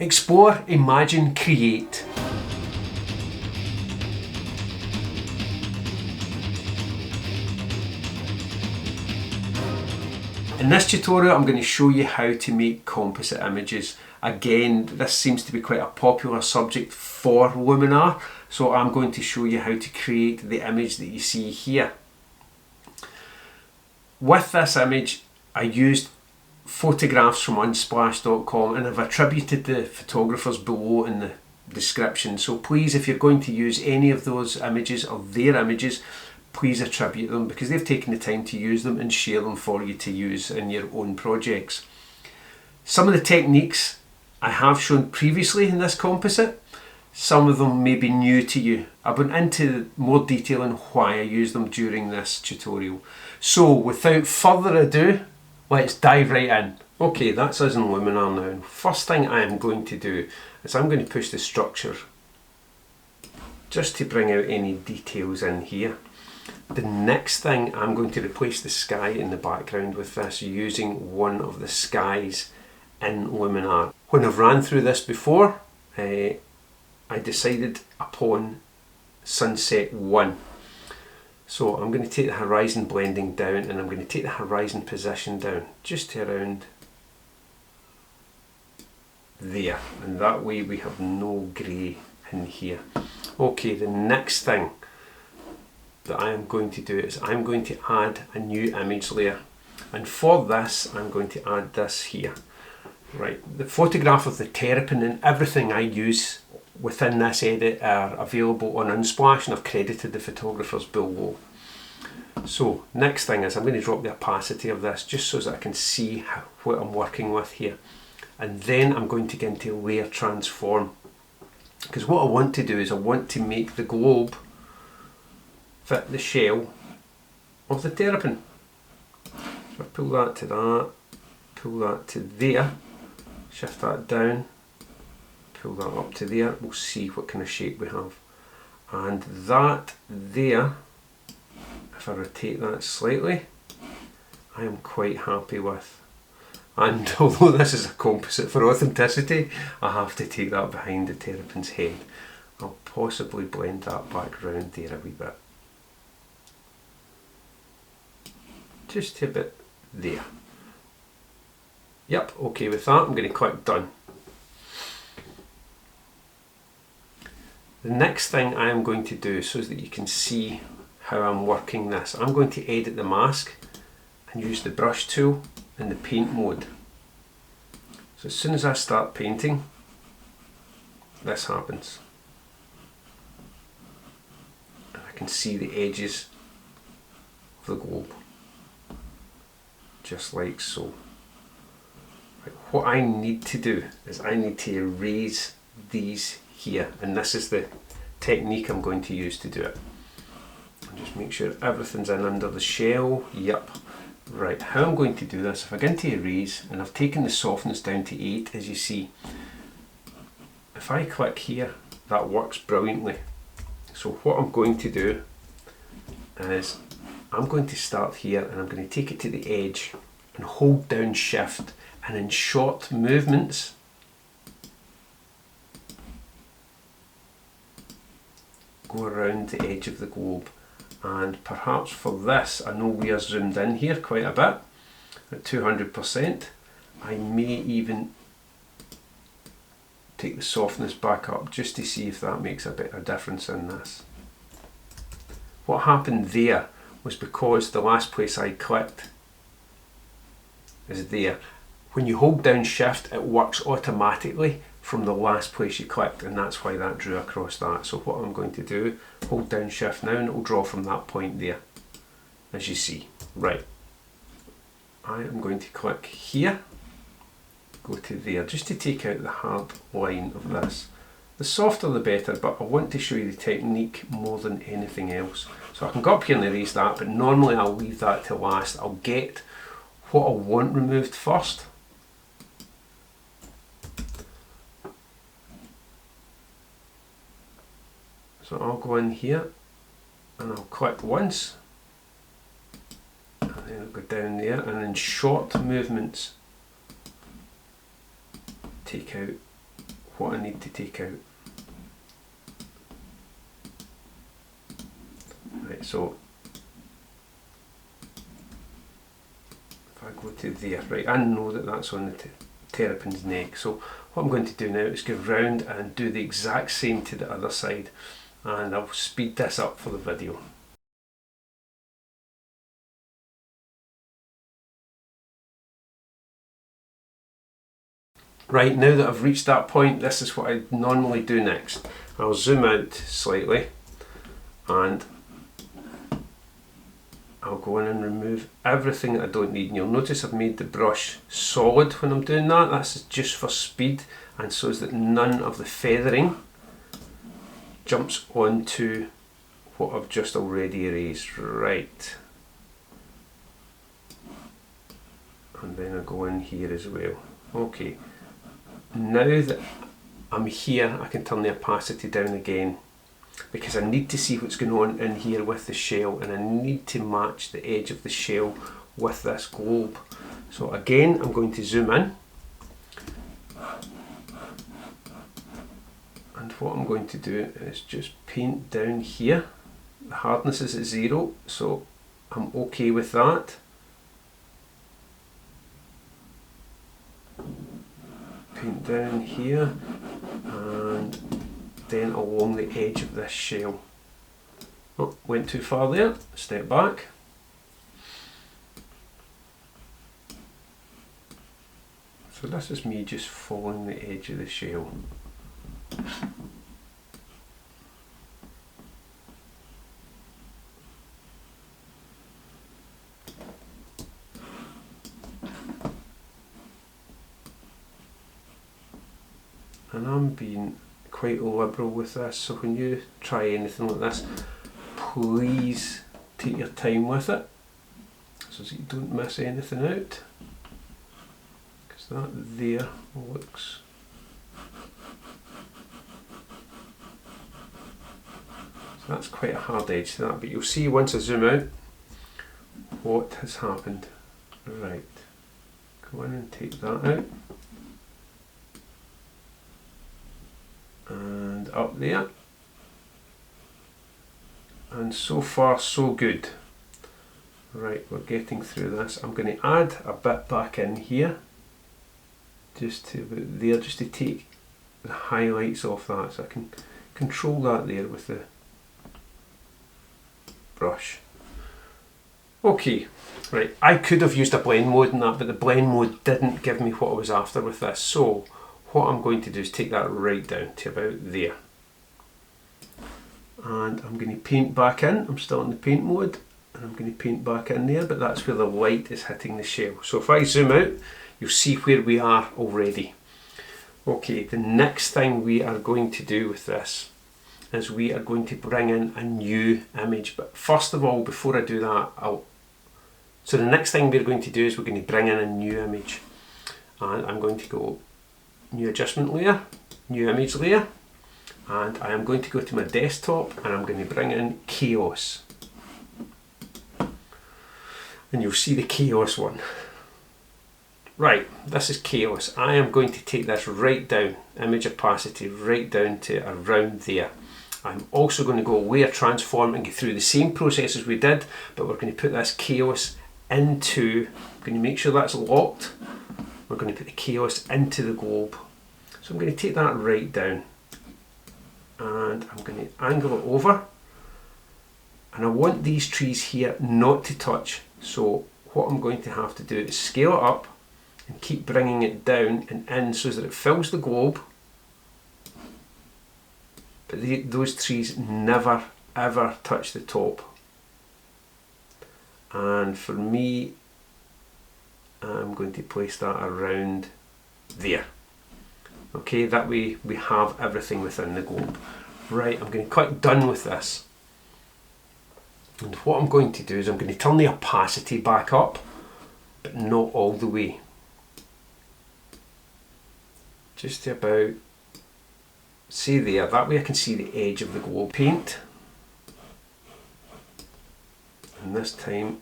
Explore, imagine, create. In this tutorial I'm going to show you how to make composite images. Again, this seems to be quite a popular subject for Luminar, so I'm going to show you how to create the image that you see here. With this image I used photographs from unsplash.com and I've attributed the photographers below in the description, so please, if you're going to use any of those images or their images, please attribute them because they've taken the time to use them and share them for you to use in your own projects. Some of the techniques I have shown previously in this composite. Some of them may be new to you. I went into more detail on why I use them during this tutorial. So without further ado, let's dive right in. Okay, that's us in Luminar now. First thing I am going to do is I'm going to push the structure just to bring out any details in here. The next thing, I'm going to replace the sky in the background with this using one of the skies in Luminar. When I've ran through this before, I decided upon sunset 1. So I'm going to take the horizon blending down and I'm going to take the horizon position down just to around there, and that way we have no grey in here. Okay, the next thing that I am going to do is I'm going to add a new image layer, and for this I'm going to add this here. Right, the photograph of the terrapin and everything I use within this edit are available on Unsplash, and I've credited the photographers below. So next thing is I'm going to drop the opacity of this just so that I can see what I'm working with here, and then I'm going to get into layer transform, because what I want to do is I want to make the globe fit the shell of the terrapin. So I pull that to that, pull that to there, shift that down, pull that up to there, we'll see what kind of shape we have. And that there, if I rotate that slightly, I am quite happy with. And although this is a composite for authenticity, I have to take that behind the terrapin's head. I'll possibly blend that back round there a wee bit. Just a bit there. Yep, okay with that, I'm going to click done. The next thing I am going to do, so that you can see how I'm working this, I'm going to edit the mask and use the brush tool in the paint mode. So as soon as I start painting, this happens. And I can see the edges of the globe, just like so. Right, what I need to do is I need to erase these here, and this is the technique I'm going to use to do it. And just make sure everything's in under the shell. Yep. Right, how I'm going to do this, if I go into erase and I've taken the softness down to 8, as you see, if I click here, that works brilliantly. So what I'm going to do is I'm going to start here and I'm going to take it to the edge and hold down shift, and in short movements go around the edge of the globe. And perhaps for this, I know we are zoomed in here quite a bit at 200%. I may even take the softness back up just to see if that makes a bit of difference in this. What happened there was because the last place I clicked is there. When you hold down shift, it works automatically from the last place you clicked, and that's why that drew across that. So what I'm going to do, hold down shift now and it will draw from that point there, as you see. Right, I am going to click here, go to there, just to take out the hard line of this. The softer the better, but I want to show you the technique more than anything else. So I can go up here and erase that, but normally I'll leave that to last. I'll get what I want removed first. So I'll go in here and I'll click once, and then I'll go down there, and in short movements take out what I need to take out. Right, so if I go to there, right, I know that that's on the terrapin's neck, so what I'm going to do now is go round and do the exact same to the other side, and I'll speed this up for the video. Right, now that I've reached that point, this is what I normally do next. I'll zoom out slightly and I'll go in and remove everything that I don't need. And you'll notice I've made the brush solid when I'm doing that. That's just for speed and so that none of the feathering jumps onto what I've just already erased. Right. And then I go in here as well. Okay. Now that I'm here, I can turn the opacity down again because I need to see what's going on in here with the shell, and I need to match the edge of the shell with this globe. So again, I'm going to zoom in, and what I'm going to do is just paint down here. The hardness is at 0, so I'm okay with that. Paint down here and then along the edge of this shell. Oh, went too far there, step back. So this is me just following the edge of the shell. And I'm being quite liberal with this, so when you try anything like this, please take your time with it so that you don't miss anything out, because that there looks so that's quite a hard edge to that, but you'll see once I zoom out what has happened. Right, go in and take that out. And up there, and so far so good. Right, we're getting through this. I'm going to add a bit back in here, just to about there, just to take the highlights off that, so I can control that there with the brush. Okay, right, I could have used a blend mode in that, but the blend mode didn't give me what I was after with this, so what I'm going to do is take that right down to about there. And I'm going to paint back in. I'm still in the paint mode, and I'm going to paint back in there, but that's where the light is hitting the shell. So if I zoom out, you'll see where we are already. Okay, the next thing we are going to do with this is we are going to bring in a new image. But first of all, before I do that, so the next thing we're going to do is we're going to bring in a new image. And I'm going to go new adjustment layer, new image layer, and I am going to go to my desktop and I'm going to bring in Chios. And you'll see the Chios one. Right, this is Chios. I am going to take this right down, image opacity right down to around there. I'm also going to go layer transform and get through the same process as we did, but we're going to put this Chios into, I'm going to make sure that's locked. We're going to put the Chios into the globe. So I'm going to take that right down and I'm going to angle it over, and I want these trees here not to touch, so what I'm going to have to do is scale it up and keep bringing it down and in so that it fills the globe, but those trees never ever touch the top. And for me, I'm going to place that around there. Okay, that way we have everything within the globe. Right, I'm going to click done with this. And what I'm going to do is I'm going to turn the opacity back up, but not all the way. Just to about, see there, that way I can see the edge of the globe. Paint. And this time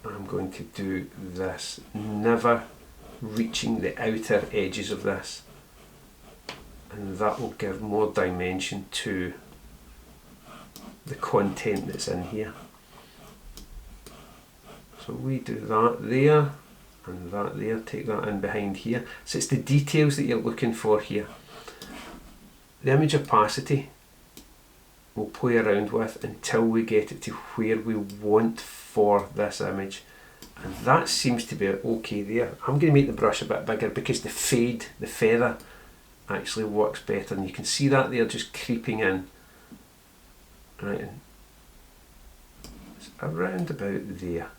I'm going to do this. Never reaching the outer edges of this, and that will give more dimension to the content that's in here. So we do that there and that there, take that in behind here. So it's the details that you're looking for here. The image opacity we'll play around with until we get it to where we want for this image, and that seems to be okay there. I'm going to make the brush a bit bigger because the fade, the feather, actually works better, and you can see that there just creeping in. Right, and it's around about there.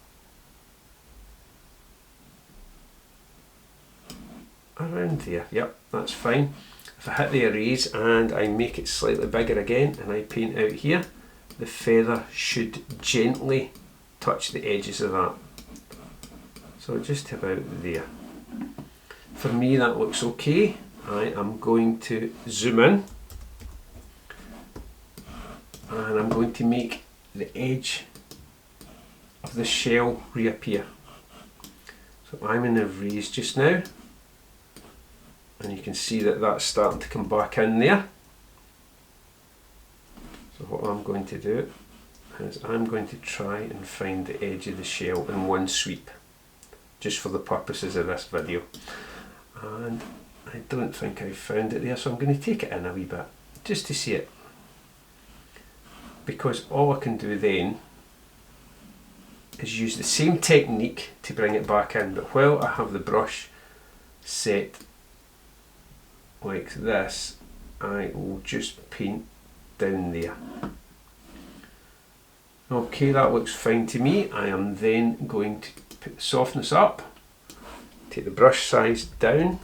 Around there, yep, that's fine. If I hit the erase and I make it slightly bigger again and I paint out here, the feather should gently touch the edges of that. So just about there. For me that looks okay. I am going to zoom in and I'm going to make the edge of the shell reappear. So I'm in the erase just now, and you can see that that's starting to come back in there. So what I'm going to do is I'm going to try and find the edge of the shell in one sweep, just for the purposes of this video. And I don't think I found it there, so I'm going to take it in a wee bit, just to see it. Because all I can do then is use the same technique to bring it back in, but while I have the brush set like this, I will just paint down there. Okay, that looks fine to me. I am then going to put the softness up, take the brush size down,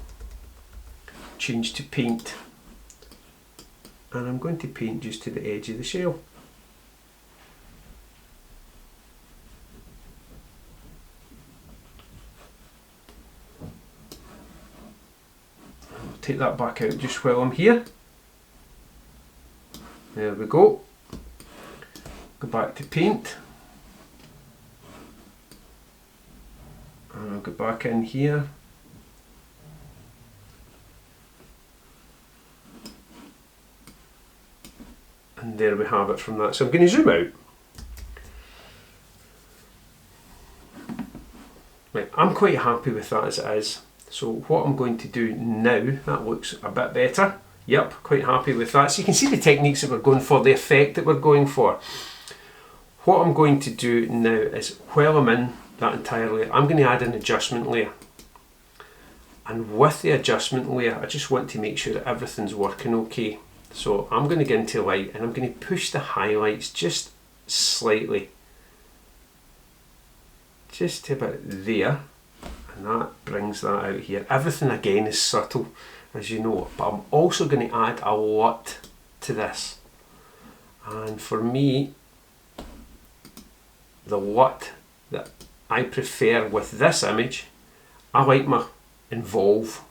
change to paint, and I'm going to paint just to the edge of the shell. Take that back out just while I'm here. There we go. Go back to paint. And I'll go back in here. And there we have it from that. So I'm going to zoom out. Right, I'm quite happy with that as it is. So what I'm going to do now, that looks a bit better. Yep, quite happy with that. So you can see the techniques that we're going for, the effect that we're going for. What I'm going to do now is, while I'm in that entire layer, I'm going to add an adjustment layer. And with the adjustment layer, I just want to make sure that everything's working okay. So I'm going to get into light and I'm going to push the highlights just slightly. Just to about there. And that brings that out here. Everything again is subtle, as you know, but I'm also going to add a lot to this. And for me, the lot that I prefer with this image, I like my involve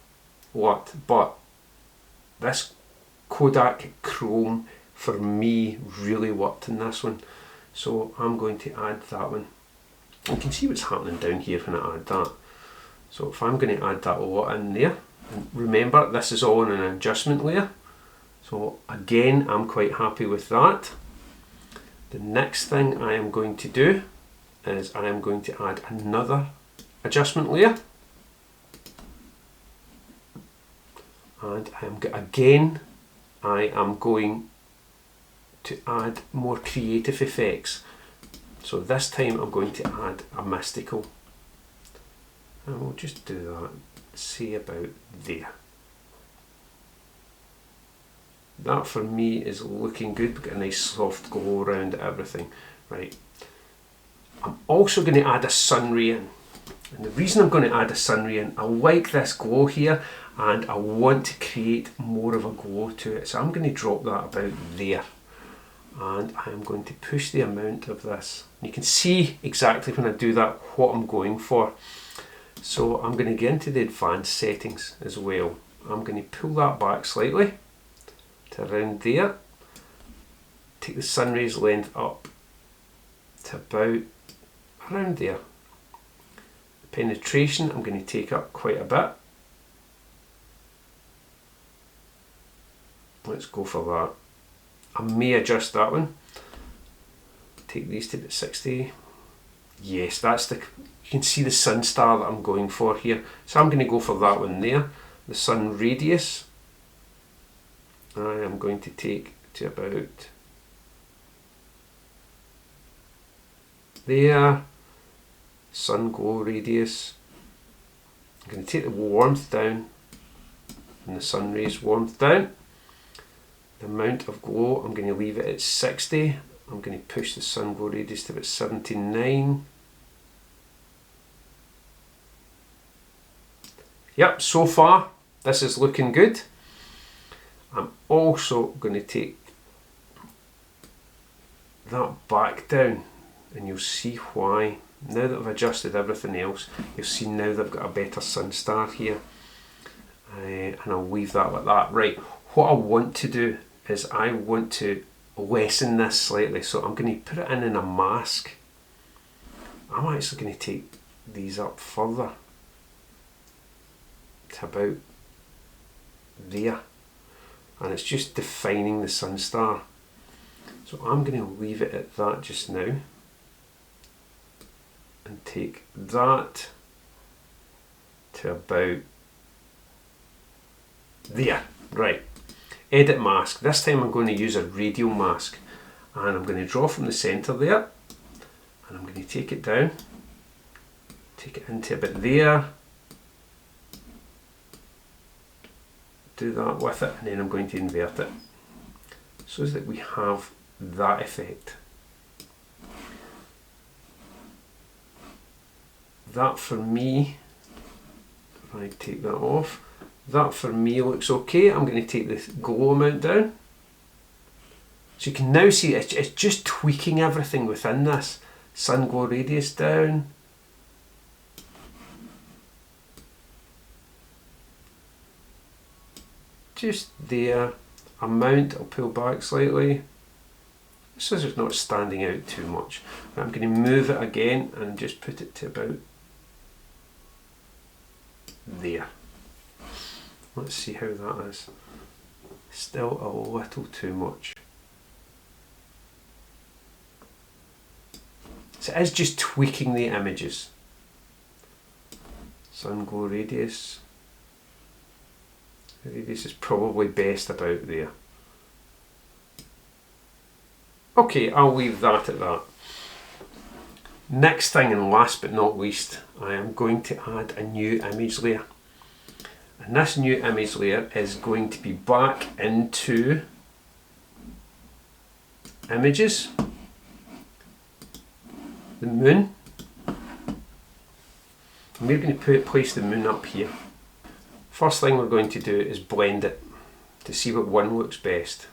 lot, but this Kodak Chrome for me really worked in this one. So I'm going to add that one. You can see what's happening down here when I add that. So if I'm going to add that lot in there, and remember this is all in an adjustment layer, so again I'm quite happy with that. The next thing I am going to do is I am going to add another adjustment layer, and I am going to add more creative effects. So this time I'm going to add a mystical. And we'll just do that, say about there. That for me is looking good, we've got a nice soft glow around everything. Right. I'm also going to add a sun ray in. And the reason I'm going to add a sun ray in, I like this glow here and I want to create more of a glow to it. So I'm going to drop that about there. And I'm going to push the amount of this. You can see exactly when I do that what I'm going for. So I'm going to get into the advanced settings as well. I'm going to pull that back slightly to around there. Take the sun rays length up to about around there. Penetration, I'm going to take up quite a bit. Let's go for that. I may adjust that one. Take these to about 60. Yes, that's the, you can see the sun star that I'm going for here. So I'm going to go for that one there. The sun radius, I am going to take to about there. Sun glow radius. I'm going to take the warmth down and the sun rays warmth down. The amount of glow, I'm going to leave it at 60. I'm going to push the sun glow radius to about 79. Yep, so far this is looking good. I'm also going to take that back down, and you'll see why. Now that I've adjusted everything else, you'll see now that I've got a better sun star here. And I'll leave that like that. Right, what I want to do is I want to lessen this slightly, so I'm going to put it in a mask. I'm actually going to take these up further to about there, and it's just defining the sun star. So I'm going to leave it at that just now and take that to about there. Right, edit mask. This time I'm going to use a radial mask, and I'm going to draw from the centre there, and I'm going to take it down, take it into about there, do that with it, and then I'm going to invert it so that we have that effect. That for me, if I take that off, that for me looks okay. I'm going to take the glow amount down. So you can now see it's just tweaking everything within this. Sun glow radius down. Just there. Amount, I'll pull back slightly. So it's not standing out too much. I'm going to move it again and just put it to about there. Let's see how that is. Still a little too much. So it is just tweaking the images. Sun glow radius. Radius is probably best about there. Okay, I'll leave that at that. Next thing, and last but not least, I am going to add a new image layer. And this new image layer is going to be back into images, the moon, and we're going to place the moon up here. First thing we're going to do is blend it to see what one looks best.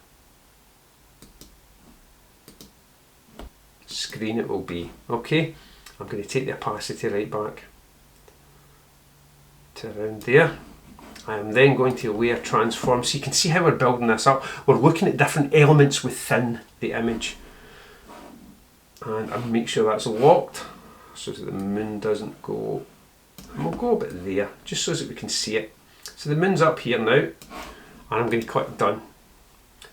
Screen it will be. Okay, I'm going to take the opacity right back to around there. I am then going to layer transform, so you can see how we're building this up. We're looking at different elements within the image, and I'll make sure that's locked so that the moon doesn't go, and we'll go about there just so that we can see it. So the moon's up here now, and I'm going to click done.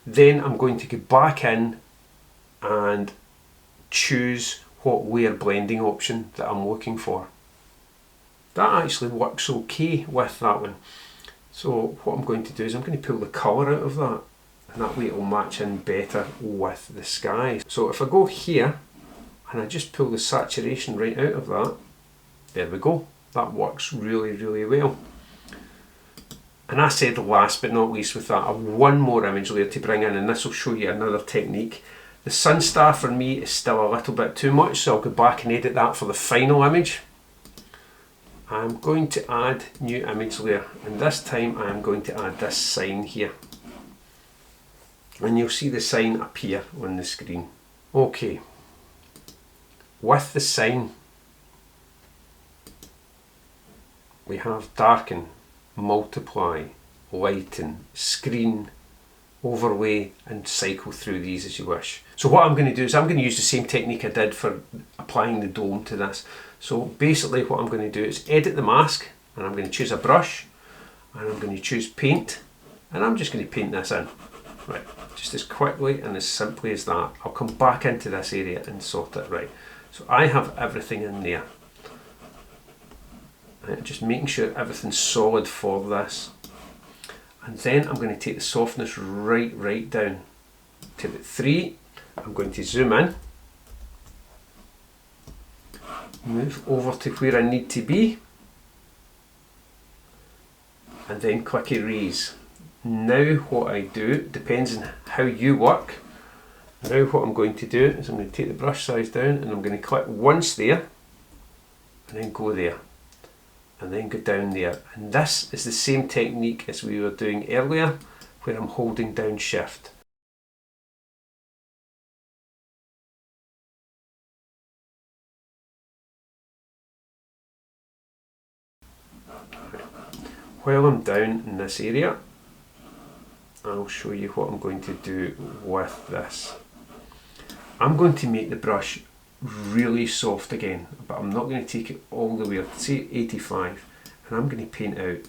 Then I'm going to go back in and choose what layer blending option that I'm looking for. That actually works okay with that one. So what I'm going to do is I'm going to pull the colour out of that, and that way it will match in better with the sky. So if I go here and I just pull the saturation right out of that, there we go. That works really, really well. And I said last but not least with that, I have one more image layer to bring in, and this will show you another technique. The sun star for me is still a little bit too much, so I'll go back and edit that for the final image. I'm going to add new image layer, and this time I'm going to add this sign here. And you'll see the sign appear on the screen. Okay, with the sign we have darken, multiply, lighten, screen, overlay, and cycle through these as you wish. So what I'm going to do is I'm going to use the same technique I did for applying the dome to this. So basically what I'm going to do is edit the mask, and I'm going to choose a brush, and I'm going to choose paint, and I'm just going to paint this in. Right, just as quickly and as simply as that. I'll come back into this area and sort it. Right, so I have everything in there. Right, just making sure everything's solid for this. And then I'm going to take the softness right down to the 3. I'm going to zoom in, move over to where I need to be, and then click erase. Now what I do depends on how you work. Now what I'm going to do is I'm going to take the brush size down, and I'm going to click once there, and then go there, and then go down there. And this is the same technique as we were doing earlier, where I'm holding down shift. While I'm down in this area, I'll show you what I'm going to do with this. I'm going to make the brush really soft again, but I'm not going to take it all the way up, say 85, and I'm going to paint out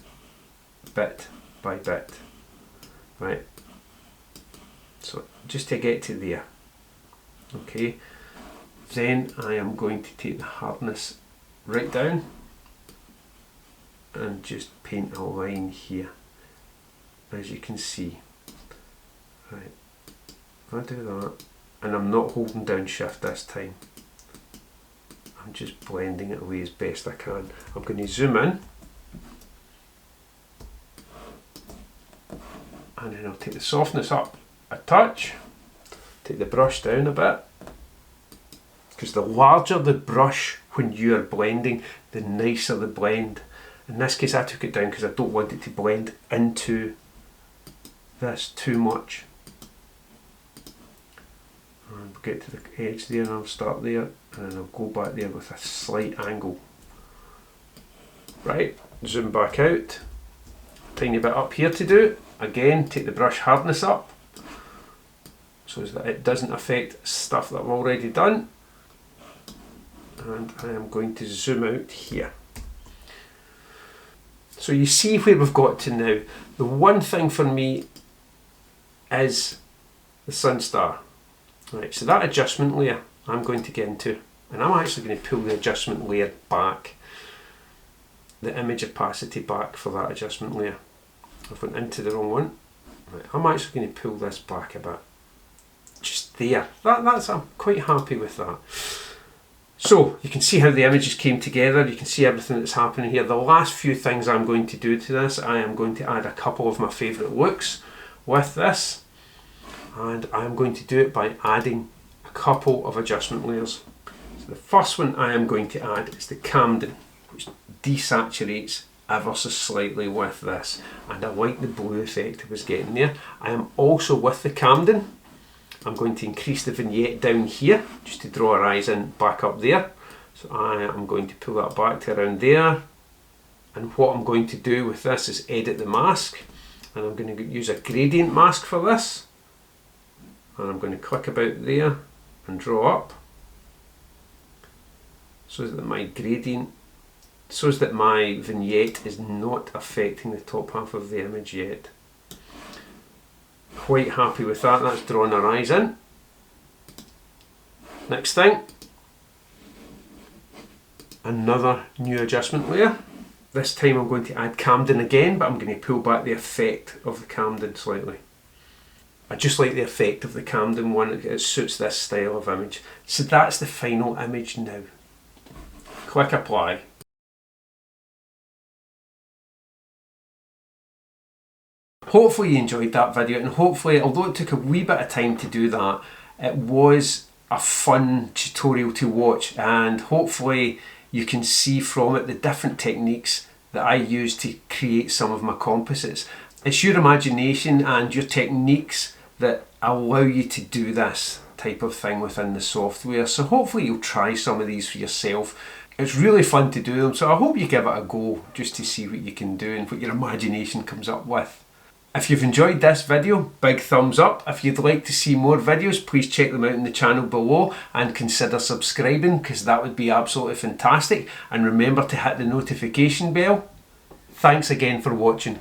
bit by bit. Right, so just to get to there. Okay, then I am going to take the hardness right down and just paint a line here, as you can see. Right, if I do that, and I'm not holding down shift this time, I'm just blending it away as best I can. I'm going to zoom in, and then I'll take the softness up a touch, take the brush down a bit, because the larger the brush when you are blending, the nicer the blend. In this case I took it down because I don't want it to blend into this too much. And we'll get to the edge there, and I'll start there, and then I'll go back there with a slight angle. Right, zoom back out, tiny bit up here to do. Again, take the brush hardness up so that it doesn't affect stuff that I've already done. And I am going to zoom out here. So you see where we've got to now. The one thing for me is the sun star. Right, so that adjustment layer I'm going to get into, and I'm actually going to pull the adjustment layer back, the image opacity back for that adjustment layer. I've went into the wrong one. Right, I'm actually going to pull this back a bit. Just there. I'm quite happy with that. So you can see how the images came together. You can see everything that's happening here. The last few things I'm going to do to this, I am going to add a couple of my favourite looks with this. And I'm going to do it by adding a couple of adjustment layers. So the first one I am going to add is the Camden, which desaturates ever so slightly with this. And I like the blue effect I was getting there. I am also, with the Camden, I'm going to increase the vignette down here, just to draw our eyes in back up there. So I am going to pull that back to around there. And what I'm going to do with this is edit the mask. And I'm going to use a gradient mask for this. And I'm going to click about there and draw up, so that my gradient, so that my vignette is not affecting the top half of the image yet. Quite happy with that. That's drawing our eyes in. Next thing, another new adjustment layer. This time I'm going to add Camden again, but I'm going to pull back the effect of the Camden slightly. I just like the effect of the Camden one. It suits this style of image. So that's the final image now. Click apply. Hopefully you enjoyed that video, and hopefully, although it took a wee bit of time to do that, it was a fun tutorial to watch, and hopefully you can see from it the different techniques that I use to create some of my composites. It's your imagination and your techniques that allow you to do this type of thing within the software. So hopefully you'll try some of these for yourself. It's really fun to do them, so I hope you give it a go just to see what you can do and what your imagination comes up with. If you've enjoyed this video, big thumbs up. If you'd like to see more videos, please check them out in the channel below and consider subscribing, because that would be absolutely fantastic. And remember to hit the notification bell. Thanks again for watching.